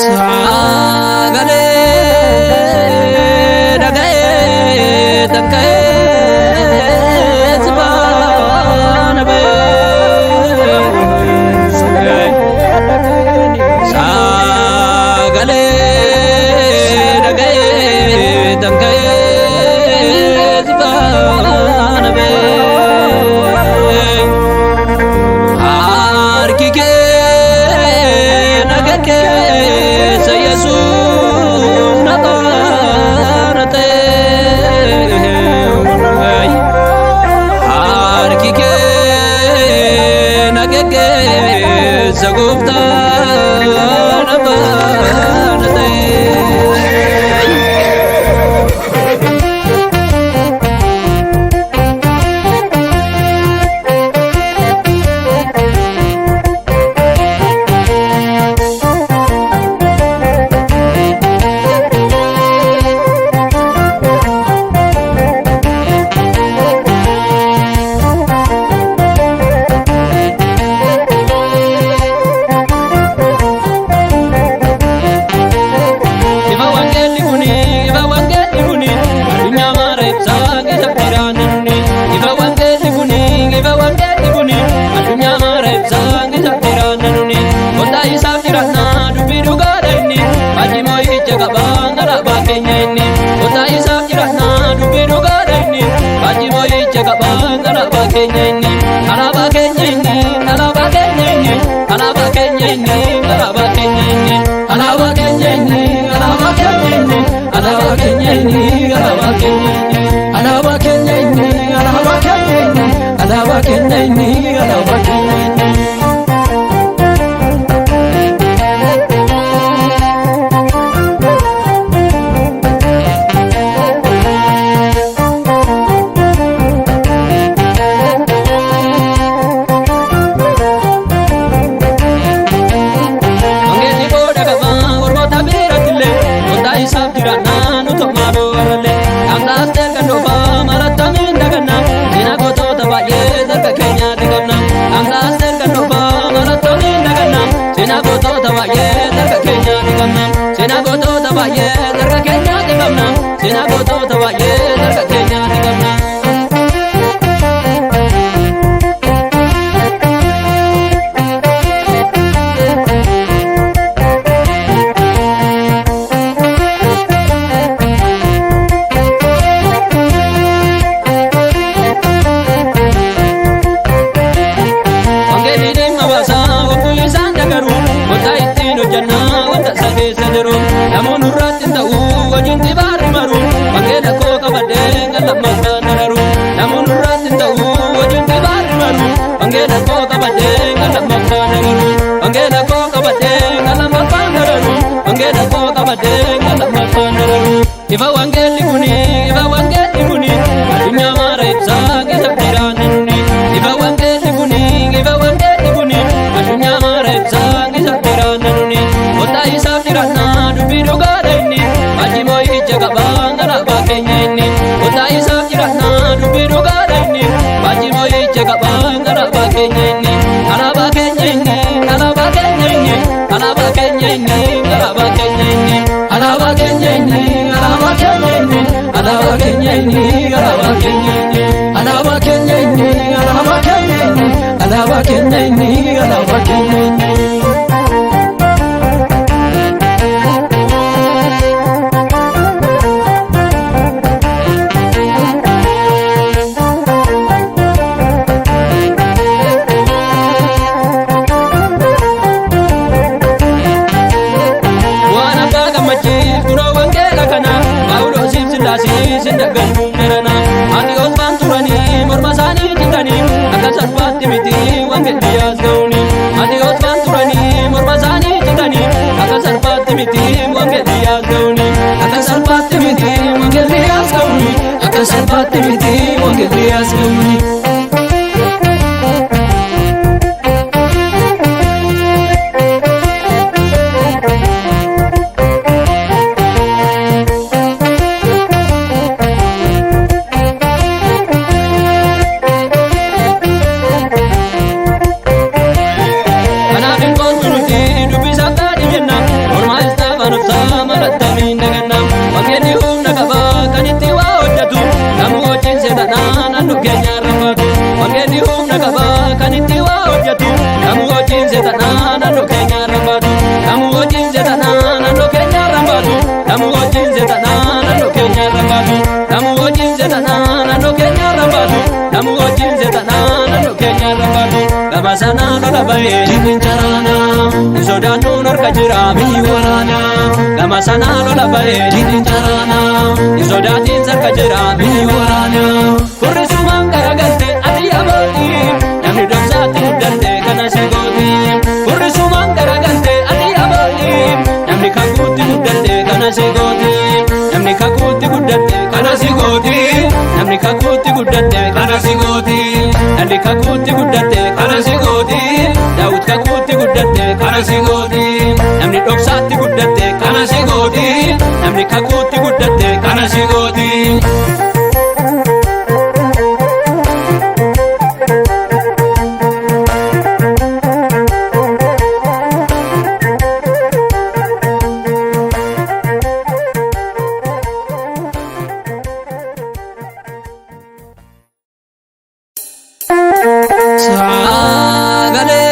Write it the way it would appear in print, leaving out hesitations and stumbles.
Sagale dagae dagae sabana be sagale dagae dagae sabana be arkike nagake Zagufta nabanate Iba wangeli kuni adunya mara ibsa kita piranani Iba wangeli kuni adunya mara ibsa kita piranani Kota isa pirana dubiru gadeni Aji moi jaga bangala bakenya ini Kota isa pirana dubiru gadeni Aji moi jaga bangala bakenya ini Ala bakenya ini ala bakenya ini ala bakenya ini ala bakenya ini ala bakenya ini Alawa kenyeni, alawa kenyeni, alawa kenyeni, alawa kenyeni, alawa kenyeni, alawa kenyeni. Wana baga machi, kuro wangela kana, paulo simsilasi. Sindagan merana ani osman turani mormasani tindani akan sarpati miti wange dia zauni ani naannoo keenya rambaatu namu wajjin jedhanaa naannoo keenya rambaatu namu wajjin jedhanaa naannoo keenya rambaatu namu wajjin jedhanaa naannoo keenya rambaatu namu wajjin jedhanaa naannoo keenya rambaatu gama sanaa lola bahee diinni jaraanaa sodaannuun harka jira biyyi waraanaa gama sanaa lola bahee diinni jaraanaa sodaatiin harka jira biyyi waraanaa furrisumaan garagalte ati yaabali namni dhoksaatti guddate kana si gooti furrisumaan garagalte ati yaabali namni kakuutti guddate kana si gooti namni kakuutti guddate kana si gooti namni kakuutti guddate kana si gooti namni kakuutti guddate kana si gooti Daawit kakuutti guddate kana si gooti namni dhoksaatti guddate kana si gooti namni kakuutti guddate kana si gooti. Sagalee